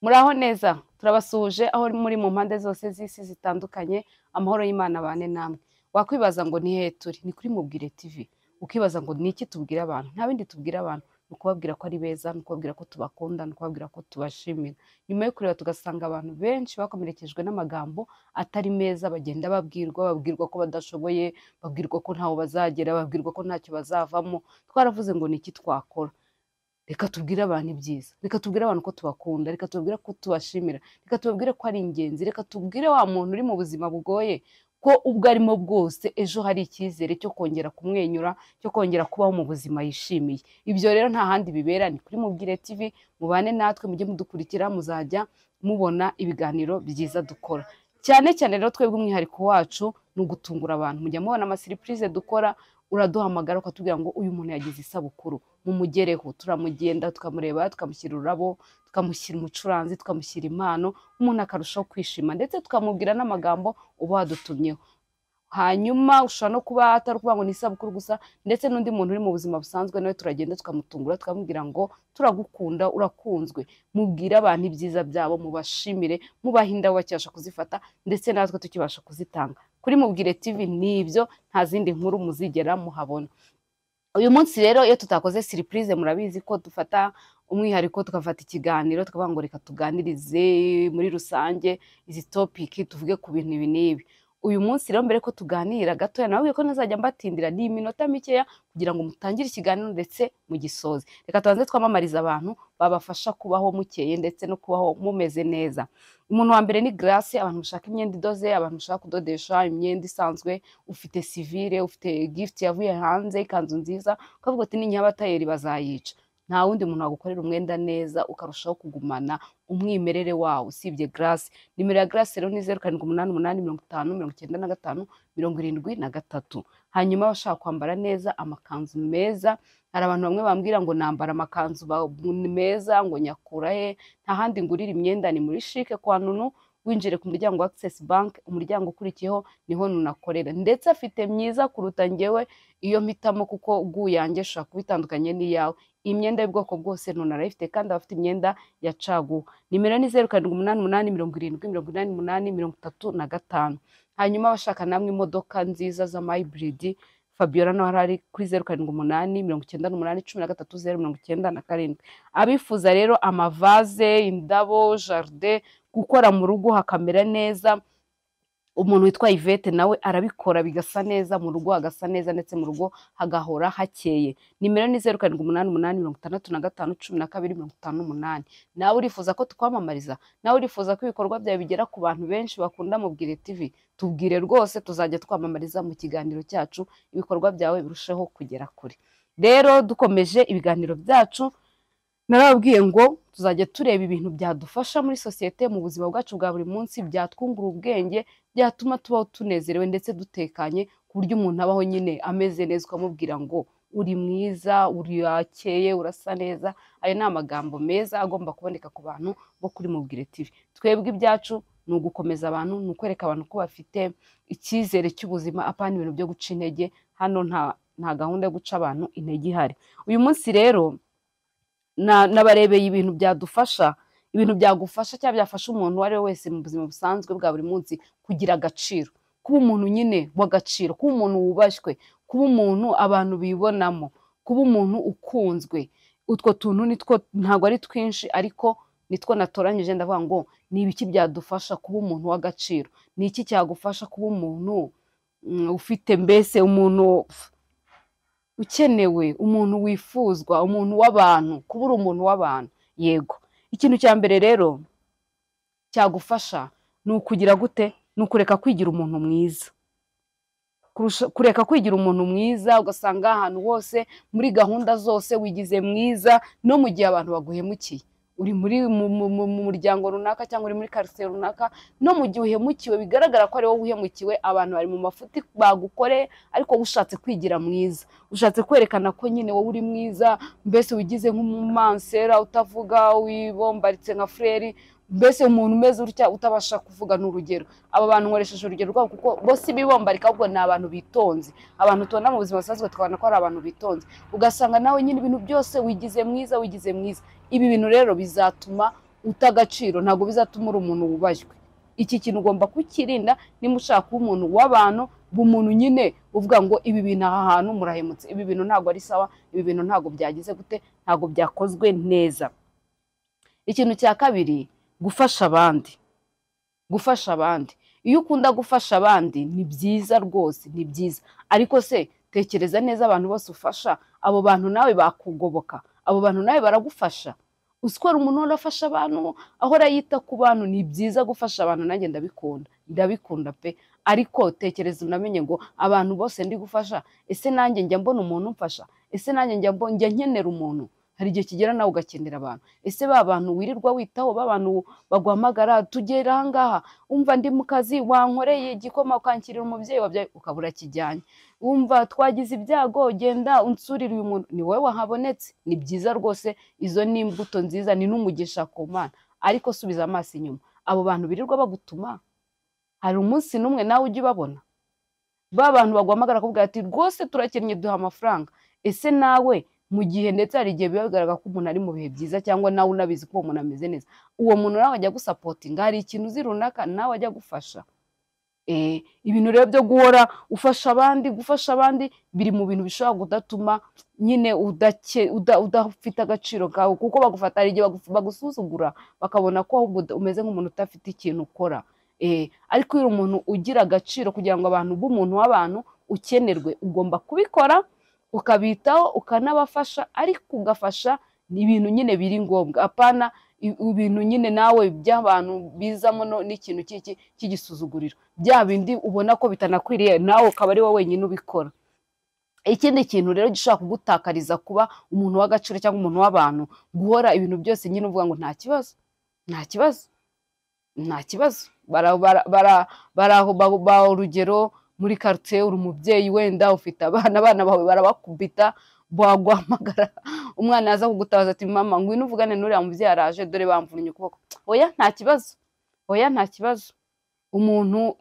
Muraho neza turabasuhuje aho muri mu mpande zose z'isi zitandukanye amahoro y'Imana abane namwe. Wakwibaza ngo ni hehe turi? Ni kuri Mubwire TV. Ukibaza ngo ni iki tubwira abantu? Nta bindi tubwira abantu, ni ukubabwira ko ari beza, ni ukubabwira ko tubakunda, ni ukubabwira ko tubashimira. Nyuma yo kureba tugasanga abantu benshi bakomerekejwe n'amagambo atari meza, bagenda babwirwa ko badashoboye, babwirwa ko ntaho bazagera, babwirwa ko ntacyo bazavamo. Twaravuze ngo ni iki twakora? Reka tubwire abantu ibyiza, reka tubwire abantu ko tubakunda, reka tubabwire ko tubashimira, reka tubabwire ko ari ingenzi, reka tubwire wa muntu uri mu buzima bugoye ko ubwo arimo bwose ejo hari icyizere cyo kongera kumwenyura, cyo kongera kubaho mu buzima yishimiye. Ibyo rero nta handi bibera, ni kuri Mubwire TV. Mubane natwe, mujye mudukurikira, muzajya mubona ibiganiro byiza dukora. Cyane cyane rero twebwe umwihariko wacu ni ugutungura abantu. Mujya mubona amasiripurize dukora, uraduhamagara ukatubwira ngo uyu muntu yagize isabukuru, mumugereho. Turamugenda tukamureba, tukamushyira ururabo, tukamushyira umucuranzi, tukamushyira impano, umuntu akarushaho kwishima, ndetse tukamubwira n'amagambo uba wadutumyeho. Hanyuma ushobora no kuba atari ukuvuga ngo ni isabukuru gusa, ndetse n'undi muntu uri mu buzima busanzwe nawe turagenda tukamutungura, tukamubwira ngo turagukunda, urakunzwe. Mubwire abantu ibyiza byabo, mubashimire, mubahe indabo bakibasha kuzifata, ndetse natwe tukibasha kuzitanga. Kuri Mubwire TV nibyo, nta zindi nkuru muzigera muhabona. Uyu munsi rero iyo tutakoze surprise, murabizi ko dufata umwihariko, tukafata ikiganiro tukavuga ngo reka tuganirize muri rusange izi topic, tuvuge ku bintu ibi n'ibi. Uyu munsi rero mbere ko tuganira gatoya, nabwiye ko ntazajya mbatindira, ni iminota mikeya kugira ngo mutangire ikiganiro ndetse mugisoze. Reka tubanze twamamariza abantu babafasha kubaho mukeye ndetse no kubaho mumeze neza. Umuntu wa mbere ni Grace, abantu mushaka imyenda idoze, abantu mushaka kudodesha imyenda isanzwe, ufite civile, ufite gift yavuye hanze, ikanzu nziza, ukavuga ati ni abatayeri bazayica. Nta wundi muntu wagukorera umwenda neza ukarushaho kugumana umwimerere wawo usibye Grace. Nimero ya Grace rero ni 0788559573. Hanyuma abashaka kwambara neza amakanzu meza, hari abantu bamwe bambwira ngo nambara amakanzu meza, ngo nyakura he? Nta handi ngurira imyenda, ni muri Chic kwa Nunu. Winjire ku muryango wa Access Bank, umuryango ukurikiyeho niho nunakorera, ndetse afite myiza kuruta njyewe iyo mpitamo, kuko yanjye shaka kubitandukanye n'iyawe. Imyenda y'ubwoko bwose nunarayifite, kandi abafite imyenda ya caguwa. Nimero ni 0788708835. Hanyuma abashaka namwe imodoka nziza za hybrid, Fabiola no harari kuri 0788981397. Abifuza rero amavaze, indabo, jardin, gukora mu rugo hakamera neza, umuntu witwa Yvette nawe arabikora bigasa neza, mu rugo hagasa neza, ndetse mu rugo hagahora hakeye. Nimero ni 0788651258. Nawe urifuza ko tukwamamariza, nawe urifuza ko ibikorwa byawe bigera ku bantu benshi bakunda Mubwire TV, tubwire rwose, tuzajya twamamariza mu kiganiro cyacu, ibikorwa byawe birusheho kugera kure. Rero dukomeje ibiganiro byacu, narababwiye ngo tuzajya tureba ibintu byadufasha muri sosiyete, mu buzima bwacu bwa buri munsi, byatwungura ubwenge, byatuma tubaho tunezerewe ndetse dutekanye, ku buryo umuntu abaho nyine ameze neza, ukamubwira ngo uri mwiza, uri akeye, urasa neza. Ayo ni amagambo meza agomba kuboneka ku bantu bo kuri Mubwire TV. Twebwe ibyacu ni ugukomeza abantu, ni ukwereka abantu ko bafite icyizere cy'ubuzima, apana ibintu byo guca intege. Hano nta gahunda yo guca abantu intege ihari. Uyu munsi rero nabarebeye ibintu byadufasha, ibintu byagufasha cyangwa byafasha umuntu uwo ari we wese mu buzima busanzwe bwa buri munsi kugira agaciro, kuba umuntu nyine w'agaciro, kuba umuntu wubashywe, kuba umuntu abantu bibonamo, kuba umuntu ukunzwe. Utwo tuntu nitwo, ntabwo ari twinshi, ariko nitwo natoranyije, ndavuga ngo ni ibiki byadufasha kuba umuntu w'agaciro, ni iki cyagufasha kuba umuntu ufite, mbese umuntu ukenewe, umuntu wifuzwa, umuntu w'abantu, kuba uri umuntu w'abantu. Yego, ikintu cya mbere rero cyagufasha ni ukugira gute? Ni ukureka kwigira umuntu mwiza, kureka kwigira umuntu mwiza, ugasanga ahantu hose muri gahunda zose wigize mwiza, no mu gihe abantu baguhemukiye, uri mu muryango runaka cyangwa uri muri quartier runaka, no mu gihe uhemukiwe bigaragara ko ari wowe uhemukiwe, abantu bari mu mafuti bagukoreye, ariko ushatse kwigira mwiza, ushatse kwerekana ko nyine wowe uri mwiza, mbese wigize nk'umumansera utavuga, wibombaritse nka frere, mbese umuntu umeze utya utabasha kuvuga. N'urugero, aba bantu nkoresheje urugero rwabo kuko bose bibombarika, ahubwo ni abantu bitonze, abantu tubona mu buzima busanzwe tukabona ko ari abantu bitonze, ugasanga nawe nyine ibintu byose wigize mwiza, wigize mwiza. Ibi bintu rero bizatuma utagaciro ntabwo bizatuma uri umuntu wubashywe. Iki kintu ugomba kukirinda niba ushaka kuba umuntu w'abantu, b'umuntu nyine uvuga ngo ibi bintu aha hantu murahemutse, ibi bintu ntabwo ari sawa, ibi bintu ntabwo byagize gute, ntabwo byakozwe neza. Ikintu cya kabiri, gufasha abandi. Gufasha abandi, iyo ukunda gufasha abandi ni byiza rwose, ni byiza, ariko se tekereza neza abantu bose ufasha, abo bantu nawe bakugoboka, abo bantu nawe baragufasha. Usikora umuntu urafasha abantu, ahora yita ku bantu, ni byiza gufasha abantu, nanjye ndabikunda pe, ariko tekereza unamenye ngo abantu bose ndi gufasha, ese nanjye njya mbona umuntu umfasha, ese nanjye njya nkenera umuntu. Hari igihe kigera nawe ugakenera abantu, ese ba bantu wirirwa witaho, ba bantu baguhamagara tugera aha ngaha, umva ndi mu kazi wankoreye igikoma ukanshyirira umubyeyi wabyaye ukabura kijyanye, umva twagize ibyago genda unsurire uyu muntu, ni wowe wahabonetse. Ni byiza rwose, izo ni imbuto nziza, ni n'umugisha ku Mana, ariko subiza amaso inyuma, abo bantu birirwa bagutuma, hari umunsi n'umwe nawe ujya ubabona? Ba bantu baguhamagara kuvuga ati rwose turakennye duha amafaranga, ese nawe mu gihe, ndetse hari igihe biba bigaragara ko umuntu ari mu bihe byiza, cyangwa nawe unabizi ko uwo muntu ameze neza, uwo muntu nawe ajya gusapotinga, hari ikintu uzi runaka nawe ajya gufasha. Ibintu rero byo guhora ufasha abandi, gufasha abandi biri mu bintu bishobora kudatuma nyine udafite agaciro kawe, kuko bagufata, hari igihe bagusuzugura bakabona ko ahubwo umeze nk'umuntu udafite ikintu ukora. Ariko iyo uri umuntu ugira agaciro, kugira ngo abantu b'umuntu w'abantu ukenerwe, ugomba kubikora ukabitaho ukanabafasha, ariko ugafasha ibintu nyine biri ngombwa, apana ibintu nyine nawe by'abantu bizamo n'ikintu cy'igisuzuguriro, bya bindi ubona ko bitanakwiriye, nawe ukaba ari wowe wenyine ubikora. Ikindi kintu rero gishobora kugutakariza kuba umuntu w'agaciro cyangwa umuntu w'abantu, guhora ibintu byose nyine uvuga ngo nta kibazo, nta kibazo, nta kibazo. Baraho urugero, muri quartier uri umubyeyi wenda ufite abana bawe barabakubita, baguhamagara umwana yaza kugutabaza ati mama ngwino uvugane n'uriya mubyeyi araje, dore bamvunnye ukuboko. Oya nta kibazo, oya nta kibazo. Umuntu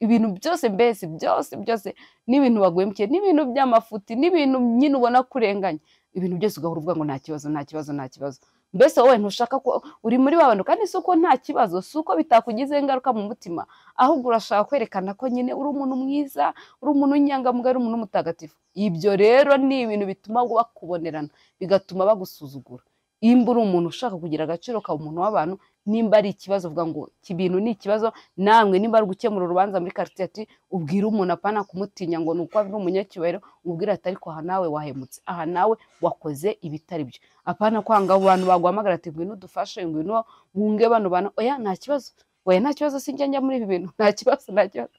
ibintu byose mbese byose n'ibintu baguhemukiye, n'ibintu by'amafuti, n'ibintu nyine ubona kurenganya, ibintu byose ugahora uvuga ngo nta kibazo, nta kibazo, nta kibazo. Mbese wowe ntushaka ko uri muri babantu, kandi si uko nta kibazo, si uko bitakugize ingaruka mu mutima, ahubwo urashaka kwerekana ko nyine uri umuntu mwiza, uri umuntu w'inyangamugayo, uri umuntu mutagatifu. Ibyo rero ni ibintu bituma bakubonerana, bigatuma bagusuzugura. Imba uri umuntu ushaka kugira agaciro ka umuntu w'abantu, nimba ari ikibazo uvuga ngo kibintu ni ikibazo, namwe nimba ari gukemura urubanza muri quartier ati ubwira umuntu, apana kumutinya ngo nuko ari umunyacyubahiro, ubwira ati ariko aha nawe wahemutse, aha nawe wakoze ibitari byo, apana kwanga abantu baguhamagara ati ngwino dufashe, ngwino wunge bano bana. Oya nta kibazo, oya nta kibazo, sinjya muri ibi bintu, nta kibazo, nta kibazo.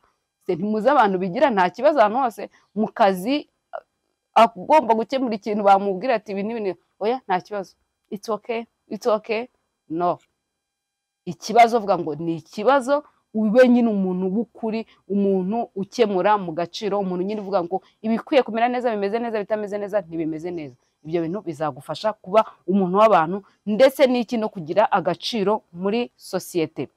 Ntimuzi abantu bigira nta kibazo ahantu hose, mu kazi agomba gukemura ikintu bamubwira ati ibi n'ibintu, oya nta kibazo, it's okay, it's okay. No, ikibazo vuga ngo ni ikibazo, ube nyine umuntu w'ukuri, umuntu ukemura mu gaciro, umuntu nyine uvuga ngo ibikwiye kumera neza bimeze neza, bitameze neza ntibimeze neza. Ibyo bintu bizagufasha kuba umuntu w'abantu, ndetse n'iki no kugira agaciro muri sosiyete.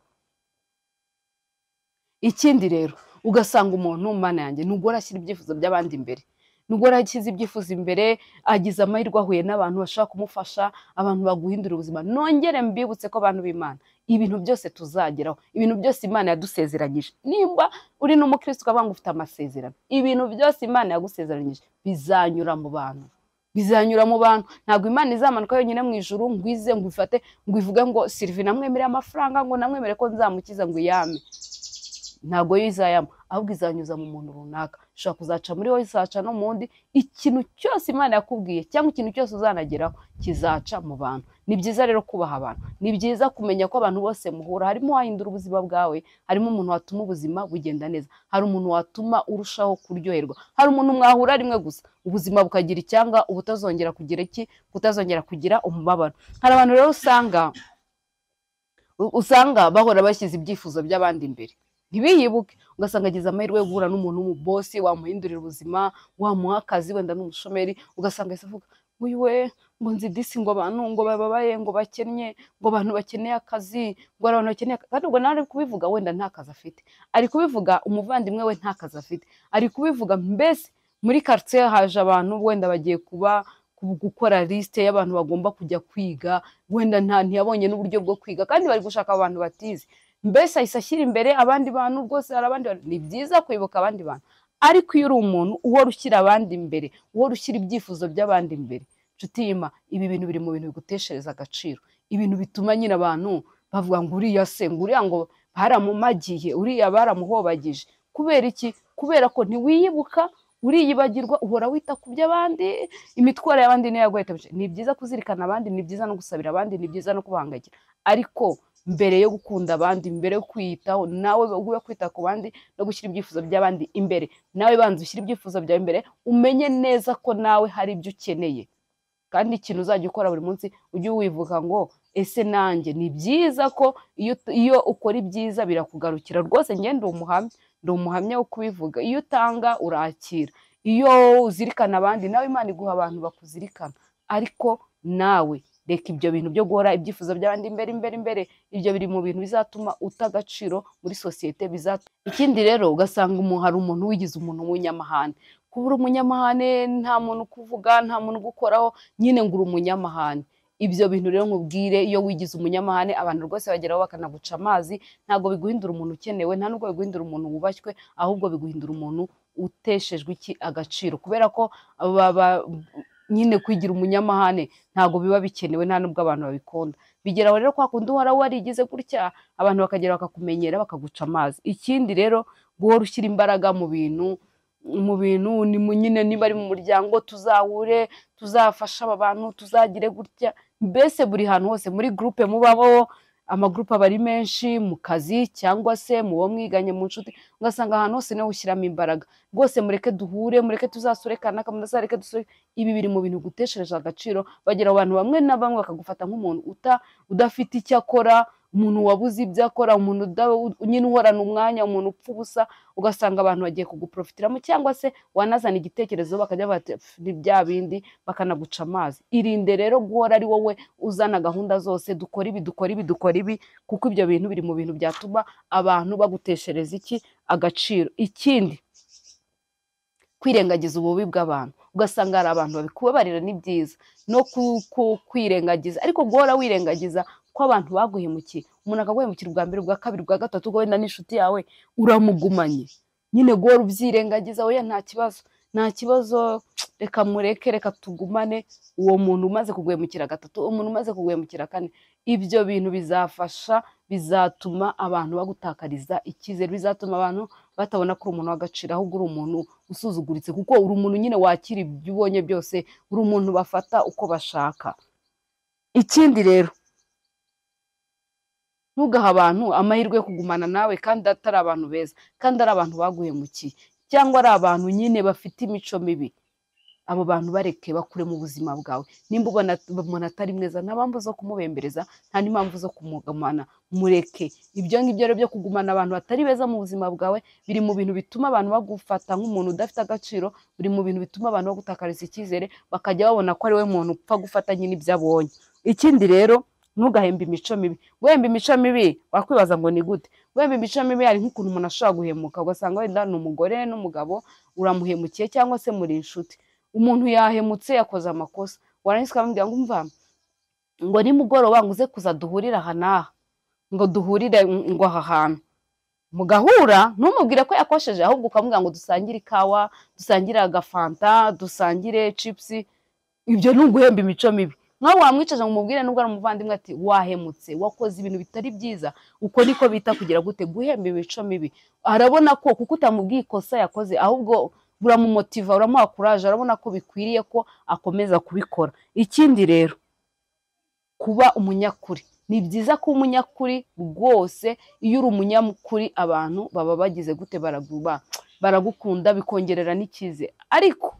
Ikindi rero ugasanga umuntu, Mana yanjye, nubwo arashyira ibyifuzo by'abandi imbere, nubwo arashyize ibyifuzo imbere, agize amahirwe ahuye n'abantu bashaka kumufasha, abantu baguhindura ubuzima. Nongere mbibutse ko abantu b'Imana, ibintu byose tuzageraho, ibintu byose Imana yadusezeranyije, nimba uri n'umukristo ukavuga ngo ufite amasezerano, ibintu byose Imana yagusezeranyije bizanyura mu bantu, bizanyura mu bantu. Ntabwo Imana izamanuka yonyine mu ijuru ngo ize ngo ifate ngo ivuge ngo Sylvie namwemereye amafaranga, ngo namwemereye ko nzamukiza ngo yame. Ntabwo yo izayama, ahubwo izanyuza mu muntu runaka, ushobora kuzaca muri wowe, izaca no mu wundi. Ikintu cyose Imana yakubwiye cyangwa ikintu cyose uzanageraho kizaca mu bantu. Ni byiza rero kubaha abantu, ni byiza kumenya ko abantu bose muhura, harimo wahindura ubuzima bwawe, harimo umuntu watuma ubuzima bugenda neza, hari umuntu watuma urushaho kuryoherwa, hari umuntu mwahura rimwe gusa ubuzima bukagira icyanga, ubutazongera kugira kutazongera kugira umubabaro. Hari abantu rero usanga bahora bashyize ibyifuzo by'abandi imbere, ntibiyibuke, ugasanga agize amahirwe yo guhura n'umuntu w'umubosi wamuhindurira ubuzima, wamuha akazi, wenda n'umushomeri, ugasanga ese avuga we ngo nzi disi ngo abantu ngo bababaye ngo bakennye, ngo abantu bakeneye akazi, ngo abantu bakeneye, kandi ubwo nawe ari kubivuga wenda nta kazi afite, ari kubivuga umuvandimwe we nta kazi afite, ari kubivuga mbese muri quartier haje abantu wenda bagiye gukora liste y'abantu bagomba kujya kwiga, wenda ntiyabonye n'uburyo bwo kwiga kandi bari gushaka abantu batize, mbese ahise ashyira imbere abandi bantu. Rwose hari abandi bantu, ni byiza kwibuka abandi bantu, ariko iyo uri umuntu uhora ushyira abandi imbere, uhora ushyira ibyifuzo by'abandi imbere, nshuti y'Imana, ibi bintu biri mu bintu biguteshereza agaciro, ibintu bituma nyine abantu bavuga ngo uriya se, ngo uriya ngo baramumagiye, uriya baramuhobagije. Kubera iki? Kubera ko ntiwiyibuka, uriyibagirwa, uhora wita ku by'abandi, imitwaro y'abandi niyo yaguhita. Ni byiza kuzirikana abandi, ni byiza no gusabira abandi, ni byiza no kubahangayikira, ariko mbere yo gukunda abandi, mbere yo kwiyitaho, nawe ube kwita ku bandi no gushyira ibyifuzo by'abandi imbere, nawe banza ushyira ibyifuzo byawe imbere, umenye neza ko nawe hari ibyo ukeneye. Kandi ikintu uzajya ukora buri munsi, ujye wivuga ngo ese nanjye. Ni byiza ko iyo ukora ibyiza birakugarukira. Rwose njye ndi umuhamya wo kubivuga. Iyo utanga urakira, iyo uzirikana abandi, nawe Imana iguha abantu bakuzirikana. Ariko nawe reka ibyo bintu byo guhora ibyifuzo by'abandi imbere, ibyo biri mu bintu bizatuma uta agaciro muri sosiyete. Ikindi rero, ugasanga hari umuntu wigize umuntu w'umunyamahane. Kuba uri umunyamahane, nta muntu ukuvuga, nta muntu ugukoraho, nyine ngo uri umunyamahane. Ibyo bintu rero nkubwire, iyo wigize umunyamahane, abantu rwose bageraho bakanaguca amazi, ntabwo biguhindura umuntu ukenewe, nta nubwo biguhindura umuntu wubashywe, ahubwo biguhindura umuntu uteshejwe agaciro. Kubera ko nyine kwigira umunyamahane ntabwo biba bikenewe, nta nubwo abantu babikunda. Bigeraho rero kwa kundi uhora warigize gutya, abantu bakagera bakakumenyera, bakaguca amazi. Ikindi rero, guhora ushyira imbaraga mu bintu nyine, niba ari mu muryango, tuzahure, tuzafasha aba bantu, tuzagire gutya. Mbese buri hantu hose, muri groupe mubaho, amagroupe aba ari menshi, mu kazi cyangwa se mu bo mwiganye, mu nshuti, ugasanga ahantu hose niho ushyiramo imbaraga. Rwose mureke duhure, mureke tuzasure kanaka, mureke dusure. Ibi biri mu bintu guteshereje agaciro. Bagira abantu bamwe na bamwe bakagufata nk'umuntu udafite icyo akora, umuntu wabuze ibyo akora, umuntu nyine uhorana umwanya, umuntu upfa ubusa. Ugasanga abantu bagiye kuguprofitiramo, cyangwa se wanazana igitekerezo bakajya bati ni bya bindi, bakanaguca amazi. Irinde rero guhora ari wowe uzana gahunda zose, dukora ibi, kuko ibyo bintu biri mu bintu byatuma abantu baguteshereza agaciro. Ikindi, kwirengagiza ububi bw'abantu. Ugasanga hari abantu babikubabarira, ni byiza no kwirengagiza, ariko guhora wirengagiza ko abantu baguhemukiye. Umuntu akaguhemukira ubwa mbere, ubwa kabiri, ubwa gatatu, ubwo wenda n'inshuti yawe uramugumanye, nyine guhora ubyirengagiza. Oya, nta kibazo, reka mureke, reka tugumane uwo muntu umaze kuguhemukira gatatu, umuntu umaze kuguhemukira kane. Ibyo bintu bizatuma abantu bagutakariza icyizere, bizatuma abantu batabona ko uri umuntu w'agaciro, ahubwo uri umuntu usuzuguritse, kuko uri umuntu nyine wakira ibyo ubonye byose, uri umuntu bafata uko bashaka. Ikindi rero, ntugaha abantu amahirwe yo kugumana nawe kandi atari abantu beza, kandi ari abantu baguhemukiye, cyangwa ari abantu nyine bafite imico mibi. Abo bantu bareke bakure mu buzima bwawe. Nimba ubona umuntu atari mwiza, nta mpamvu zo kumubembereza, nta n'impamvu zo kumugumana. Mureke ibyo ngibyo rero byo kugumana abantu batari beza mu buzima bwawe, biri mu bintu bituma abantu bagufata nk'umuntu udafite agaciro, biri mu bintu bituma abantu bagutakariza icyizere, bakajya babona ko ari we muntu upfa gufata nyine ibyo abonye. Ikindi rero, ntugahembe imico mibi. Guhemba imico mibi, wakwibaza ngo ni gute? Guhemba imico mibi hari nk'ukuntu umuntu ashobora guhemuka, ugasanga wenda ni umugore n'umugabo uramuhemukiye, cyangwa se muri inshuti. Umuntu yahemutse, yakoze amakosa, warangiza ukamubwira ngo umva, ngo nimugoroba ngo uze kuza duhurira aha n'aha, ngo duhurire ngo aha hantu. Mugahura, ntumubwire ko yakosheje, ahubwo ukamubwira ngo dusangire ikawa, dusangire agafanta, dusangire chipsi. Ibyo ni uguhemba imico mibi. Nkaho wamwicaje ngo umubwire nubwo ari umuvandimwe ati wahemutse, wakoze ibintu bitari byiza. Uko niko bita kugira gute? Guhemba imico mibi. Arabona ko kuko utamubwiye ikosa yakoze, ahubwo uramumotiva, uramuha courage, arabona ko bikwiriye ko akomeza kubikora. Ikindi rero, kuba umunyakuri. Ni byiza ko umunyakuri rwose. Iyo uri umunyakuri, abantu baba bagize gute? Baragukunda, bikongerera n'icyizere. Ariko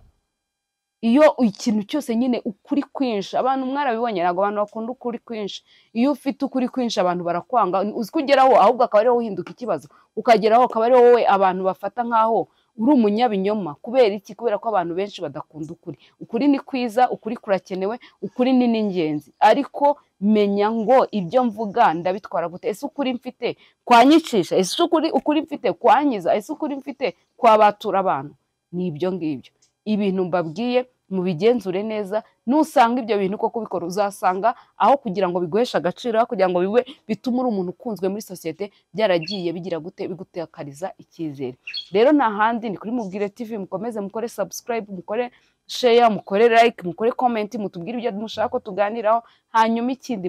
iyo ikintu cyose nyine ukuri kwinshi, abantu mwarabibonye, ntabwo abantu bakunda ukuri kwinshi. Iyo ufite ukuri kwinshi, abantu barakwanga, uzi kugeraho ahubwo akaba ariho uhinduka ikibazo, ukageraho akaba ariho wowe abantu bafata nkaho uri umunyabinyoma. Kubera iki? Kubera ko abantu benshi badakunda ukuri. Ukuri ni kwiza, ukuri kurakenewe, ukuri ni n'ingenzi, ariko menya ngo ibyo mvuga ndabitwara gute? Ese ukuri mfite kwanyicisha? Ese ukuri mfite kwanyiza? Ese ukuri mfite kwabatura abantu? Ni ibyo ngibyo. Ibintu mbabwiye mubigenzure neza, nusanga ibyo bintu koko bikora uzasanga aho kugira ngo biguheshe agaciro, aho kugira ngo bitume uri umuntu ukunzwe muri sosiyete, byaragiye bigira gute bigutakariza icyizere. Rero nta handi ni kuri Mubwire TV, mukomeze mukore subscribe, mukore share, mukore like, mukore comment, mutubwire ibyo mushaka ko tuganiraho, hanyuma ikindi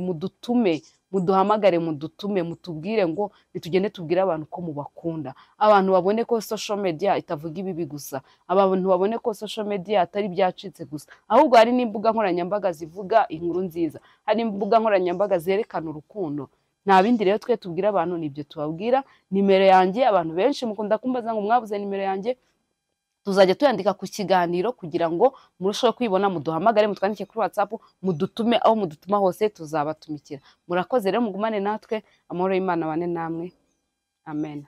muduhamagare, mutubwire ngo nitugende tubwire abantu ko mubakunda, abantu babone ko social media itavuga ibibi gusa, abantu babone ko social media atari byacitse gusa, ahubwo hari n'imbuga nkoranyambaga zivuga inkuru nziza, hari imbuga nkoranyambaga zerekana urukundo. Nta bindi rero twe tubwira abantu, nibyo tubabwira. Nimero yanjye, abantu benshi mukunda kumbaza ngo mwabuze nimero yanjye, tuzajya tuyandika ku kiganiro kugira ngo murusheho kwibona, muduhamagare, mutwandike kuri WhatsApp, mudutume, aho mudutuma hose tuzabatumikira. Murakoze rero, mugumane natwe, amahoro y'Imana abane namwe, amen.